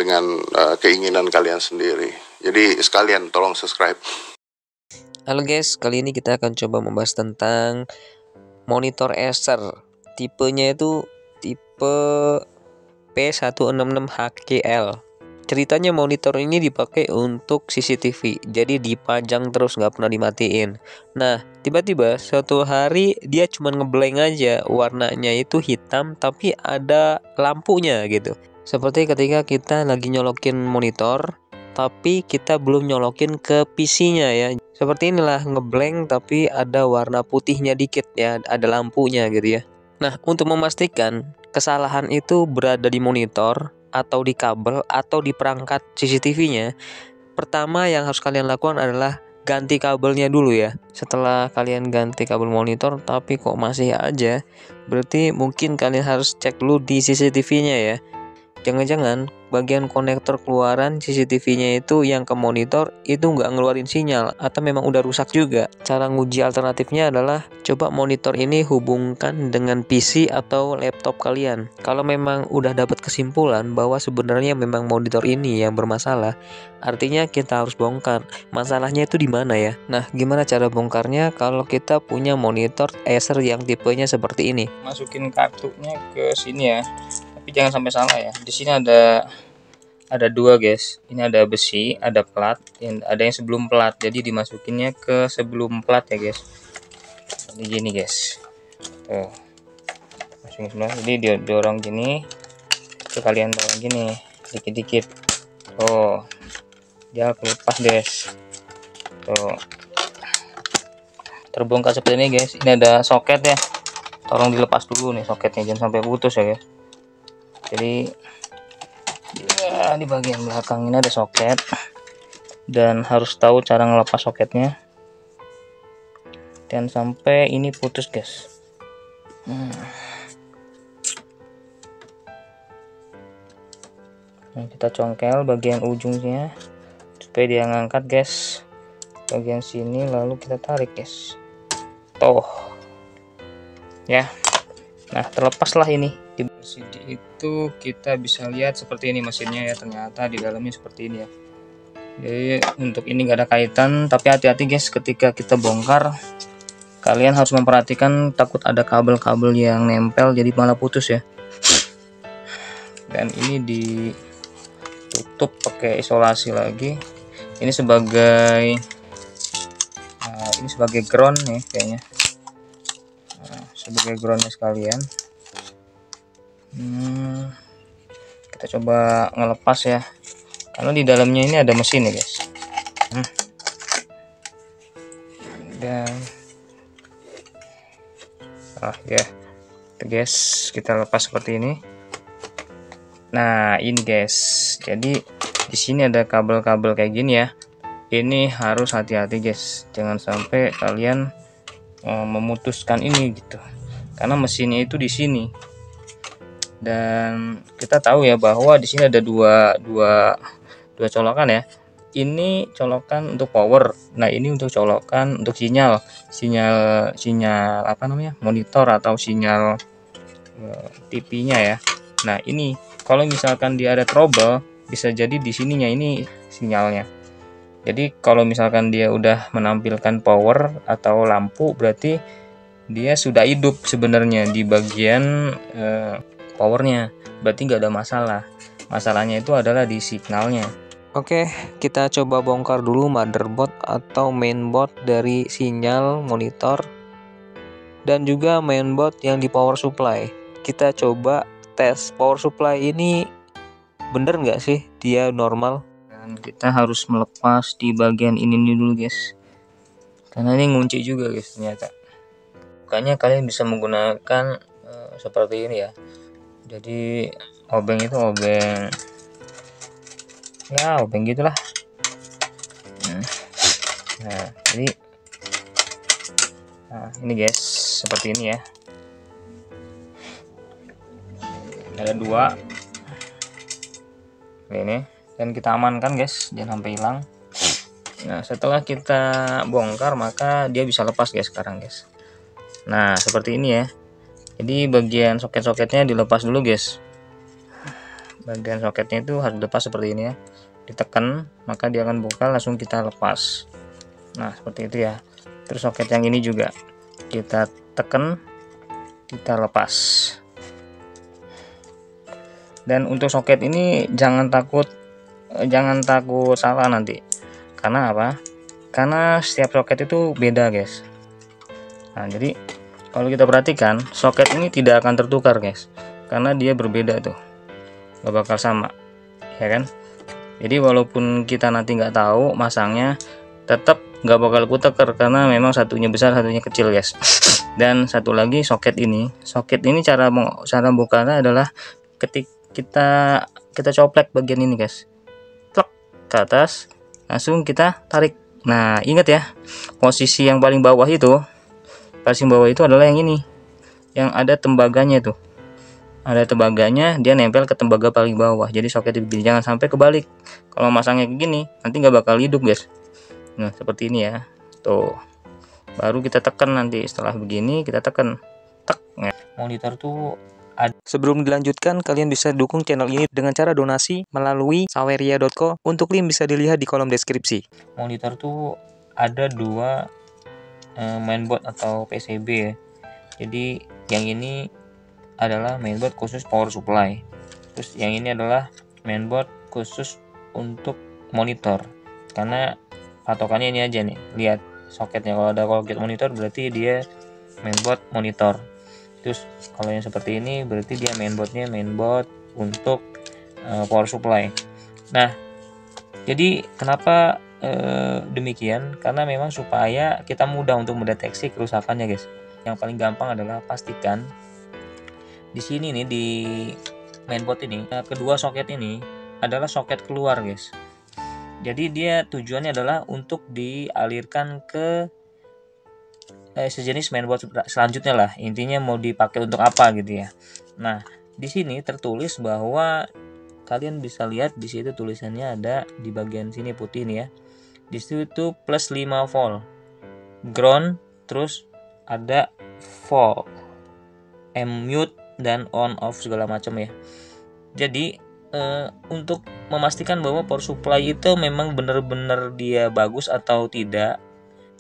dengan keinginan kalian sendiri. Jadi sekalian tolong subscribe. Halo guys, kali ini kita akan coba membahas tentang monitor Acer. Tipenya itu tipe P166HKL. Ceritanya monitor ini dipakai untuk CCTV, jadi dipajang terus, nggak pernah dimatiin. Nah, tiba-tiba suatu hari dia cuma ngeblank aja, warnanya itu hitam tapi ada lampunya gitu. Seperti ketika kita lagi nyolokin monitor, tapi kita belum nyolokin ke PC-nya ya. Seperti inilah, ngeblank tapi ada warna putihnya dikit ya, ada lampunya gitu ya. Nah, untuk memastikan kesalahan itu berada di monitor atau di kabel atau di perangkat CCTV-nya, pertama yang harus kalian lakukan adalah ganti kabelnya dulu ya. Setelah kalian ganti kabel monitor tapi kok masih aja, berarti mungkin kalian harus cek dulu di CCTV-nya ya. Jangan-jangan bagian konektor keluaran CCTV-nya itu yang ke monitor itu nggak ngeluarin sinyal atau memang udah rusak juga. Cara nguji alternatifnya adalah coba monitor ini hubungkan dengan PC atau laptop kalian. Kalau memang udah dapat kesimpulan bahwa sebenarnya memang monitor ini yang bermasalah, artinya kita harus bongkar. Masalahnya itu di mana ya? Nah, gimana cara bongkarnya kalau kita punya monitor Acer yang tipenya seperti ini? Masukin kartunya ke sini ya. Tapi jangan sampai salah ya. Di sini ada dua guys. Ini ada besi, ada plat, ada yang sebelum plat. Jadi dimasukinnya ke sebelum plat ya guys. Jadi gini guys. Tuh. Masukin sebelah. Jadi dorong gini. Tuh kalian dorong gini, dikit-dikit. Oh. Dia lepas guys. Tuh. Terbongkar seperti ini guys. Ini ada soket ya. Tolong dilepas dulu nih soketnya, jangan sampai putus ya guys. Jadi ya, di bagian belakang ini ada soket dan harus tahu cara ngelepas soketnya dan sampai ini putus guys. Nah, kita congkel bagian ujungnya supaya dia ngangkat guys, bagian sini, lalu kita tarik guys. Tuh ya. Nah, terlepaslah ini. Di LCD itu kita bisa lihat seperti ini mesinnya ya, ternyata di dalamnya seperti ini ya. Jadi untuk ini nggak ada kaitan, tapi hati-hati guys ketika kita bongkar, kalian harus memperhatikan, takut ada kabel-kabel yang nempel jadi malah putus ya. Dan ini ditutup pakai isolasi lagi. Ini sebagai ground nih kayaknya. Sebagai groundnya sekalian. Kita coba ngelepas ya, karena di dalamnya ini ada mesin ya guys. Dan ya guys, kita lepas seperti ini. Nah ini guys, jadi di sini ada kabel-kabel kayak gini ya. Ini harus hati-hati guys, jangan sampai kalian memutuskan ini gitu, karena mesinnya itu di sini. Dan kita tahu ya bahwa di sini ada dua colokan ya. Ini colokan untuk power. Nah, ini untuk colokan untuk sinyal apa namanya? Monitor atau sinyal TV-nya ya. Nah, ini kalau misalkan dia ada trouble, bisa jadi di sininya ini sinyalnya. Jadi kalau misalkan dia udah menampilkan power atau lampu, berarti dia sudah hidup sebenarnya di bagian powernya, berarti nggak ada masalah. Masalahnya itu adalah di signalnya. Oke, kita coba bongkar dulu motherboard atau mainboard dari sinyal monitor dan juga mainboard yang di power supply. Kita coba tes power supply ini bener nggak sih dia normal. Dan kita harus melepas di bagian ini dulu guys, karena ini ngunci juga guys ternyata. Makanya kalian bisa menggunakan seperti ini ya. Jadi obeng itu obeng gitulah. Nah jadi ini guys seperti ini ya, ada dua ini, dan kita amankan guys, jangan sampai hilang. Nah setelah kita bongkar maka dia bisa lepas guys sekarang guys. Nah seperti ini ya. Jadi bagian soket-soketnya dilepas dulu guys. bagian soketnya itu harus lepas seperti ini ya, ditekan maka dia akan buka, langsung kita lepas. Nah seperti itu ya. Terus soket yang ini juga kita tekan, kita lepas. Dan untuk soket ini jangan takut salah nanti. Karena apa? Karena setiap soket itu beda guys. Nah jadi kalau kita perhatikan, soket ini tidak akan tertukar guys, karena dia berbeda tuh, gak bakal sama ya kan. Jadi walaupun kita nanti nggak tahu masangnya, tetap nggak bakal kuteker karena memang satunya besar satunya kecil guys. Dan satu lagi soket ini cara bukanya adalah ketika kita coplek bagian ini guys, klek ke atas, langsung kita tarik. Nah ingat ya, posisi yang paling bawah itu adalah yang ini, yang ada tembaganya tuh, ada tembaganya, dia nempel ke tembaga paling bawah. Jadi soket begini, jangan sampai kebalik. Kalau masangnya kayak gini nanti nggak bakal hidup guys. Nah seperti ini ya, tuh baru kita tekan. Nanti setelah begini kita tekan, tek. Monitor tuh ada. Sebelum dilanjutkan, kalian bisa dukung channel ini dengan cara donasi melalui saweria.co. Untuk link bisa dilihat di kolom deskripsi. Monitor tuh ada dua mainboard atau PCB ya. Jadi yang ini adalah mainboard khusus power supply, terus yang ini adalah mainboard khusus untuk monitor. Karena patokannya ini aja nih, lihat soketnya, kalau ada kolget monitor berarti dia mainboard monitor. Terus kalau yang seperti ini berarti dia mainboard untuk power supply. Nah jadi kenapa demikian? Karena memang supaya kita mudah untuk mendeteksi kerusakannya guys. Yang paling gampang adalah pastikan di sini nih, di mainboard ini, kedua soket ini adalah soket keluar guys. Jadi dia tujuannya adalah untuk dialirkan ke sejenis mainboard selanjutnya lah. Intinya mau dipakai untuk apa gitu ya. Nah di sini tertulis bahwa kalian bisa lihat di situ tulisannya ada di bagian sini putih nih ya. Di situ plus 5 volt ground, terus ada volt, mute dan on off segala macam ya. Jadi untuk memastikan bahwa power supply itu memang benar-benar dia bagus atau tidak,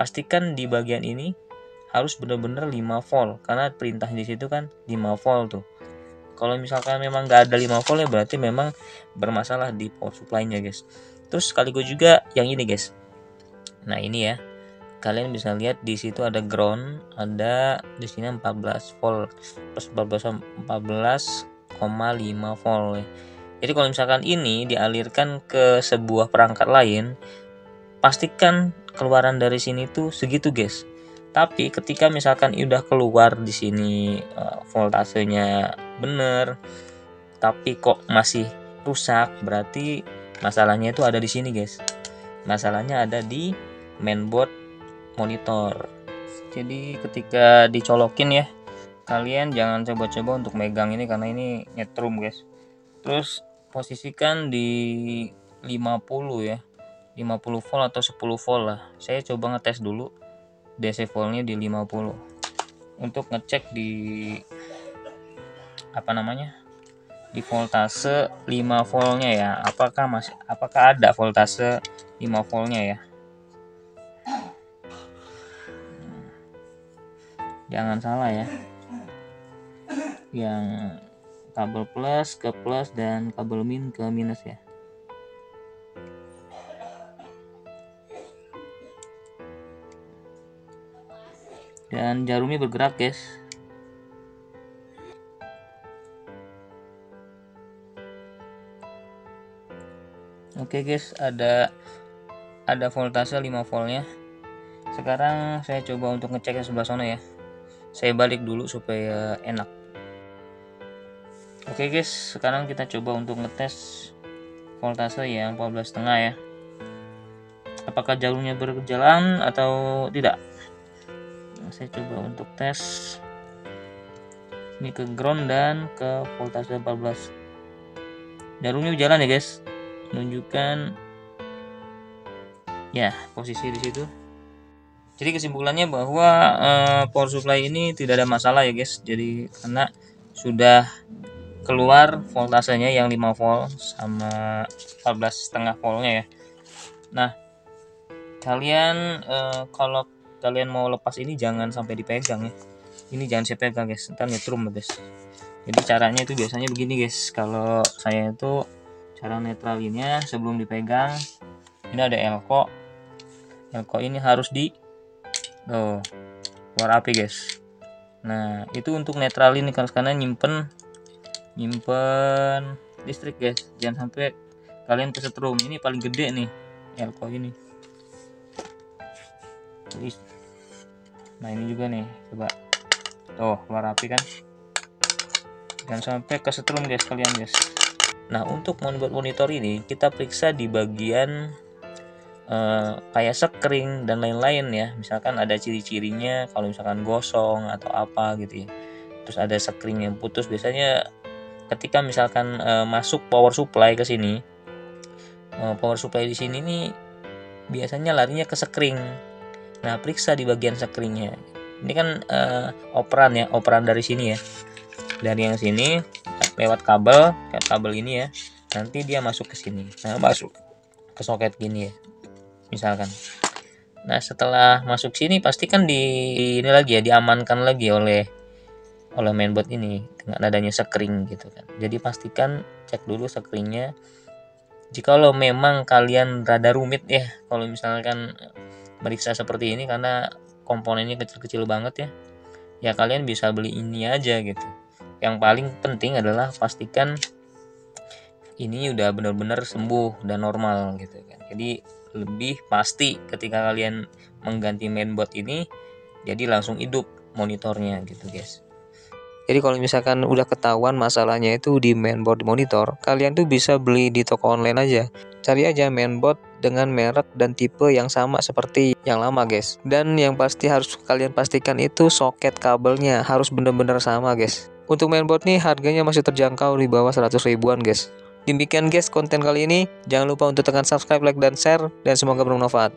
pastikan di bagian ini harus benar-benar 5 volt, karena perintah di situ kan 5 volt tuh. Kalau misalkan memang nggak ada 5 volt ya berarti memang bermasalah di power supply-nya guys. Terus sekaligus juga yang ini guys. Nah ini ya, kalian bisa lihat di situ ada ground, ada di sini 14 volt plus 14,5 volt ya. Jadi kalau misalkan ini dialirkan ke sebuah perangkat lain, pastikan keluaran dari sini tuh segitu guys. Tapi ketika misalkan udah keluar di sini voltasenya bener, tapi kok masih rusak, berarti masalahnya itu ada di sini guys. Masalahnya ada di mainboard monitor. Jadi ketika dicolokin ya, kalian jangan coba-coba untuk megang ini karena ini nyetrum guys. Terus posisikan di 50 ya, 50 volt atau 10 volt lah. Saya coba ngetes dulu DC voltnya di 50 untuk ngecek di di voltase 5 voltnya ya, apakah ada voltase 5 voltnya ya. Jangan salah ya, yang kabel plus ke plus dan kabel min ke minus ya. Dan jarumnya bergerak guys. Oke guys, ada voltase 5 voltnya. Sekarang saya coba untuk ngecek yang sebelah sana ya. Saya balik dulu supaya enak. Oke guys, sekarang kita coba untuk ngetes voltase yang 14,5 ya. Apakah jarumnya berjalan atau tidak? Saya coba untuk tes ini ke ground dan ke voltase 14. Jarumnya berjalan ya guys, menunjukkan ya posisi di situ. Jadi kesimpulannya bahwa power supply ini tidak ada masalah ya guys. Jadi karena sudah keluar voltasenya yang 5 volt sama 14,5 voltnya ya. Nah, kalian kalau kalian mau lepas ini jangan sampai dipegang ya. Ini jangan saya pegang guys, ntar nyetrum guys. Jadi caranya itu biasanya begini guys. Kalau saya itu cara netralinnya sebelum dipegang, ini ada elko. Elko ini harus di keluar api guys. Nah, itu untuk netralin karena nyimpen listrik guys. Jangan sampai kalian kesetrum. Ini paling gede nih elko ini. Nah, ini juga nih, coba keluar api kan. Jangan sampai kesetrum guys kalian guys. Nah, untuk membuat monitor ini kita periksa di bagian kayak sekring dan lain-lain ya. Misalkan ada ciri-cirinya kalau misalkan gosong atau apa gitu ya. Terus ada sekring yang putus, biasanya ketika misalkan masuk power supply ke sini, power supply di sini nih biasanya larinya ke sekring. Nah, periksa di bagian sekringnya. Ini kan operan dari sini ya. Dari yang sini lewat kabel ini ya. Nanti dia masuk ke sini. Nah, masuk ke soket gini ya. Misalkan. Nah, setelah masuk sini pastikan ini lagi ya, diamankan lagi oleh mainboard ini dengan adanya sekring gitu kan. Jadi pastikan cek dulu sekringnya. Jikalau memang kalian rada rumit ya kalau misalkan meriksa seperti ini karena komponennya kecil-kecil banget ya. Ya kalian bisa beli ini aja gitu. Yang paling penting adalah pastikan ini udah benar-benar sembuh dan normal gitu kan. Jadi lebih pasti ketika kalian mengganti mainboard ini, jadi langsung hidup monitornya gitu guys. Jadi kalau misalkan udah ketahuan masalahnya itu di mainboard monitor, kalian tuh bisa beli di toko online aja. Cari aja mainboard dengan merek dan tipe yang sama seperti yang lama guys. Dan yang pasti harus kalian pastikan itu soket kabelnya harus bener-bener sama guys. Untuk mainboard nih harganya masih terjangkau di bawah 100 ribuan guys. Demikian guys konten kali ini. Jangan lupa untuk tekan subscribe, like, dan share. Dan semoga bermanfaat.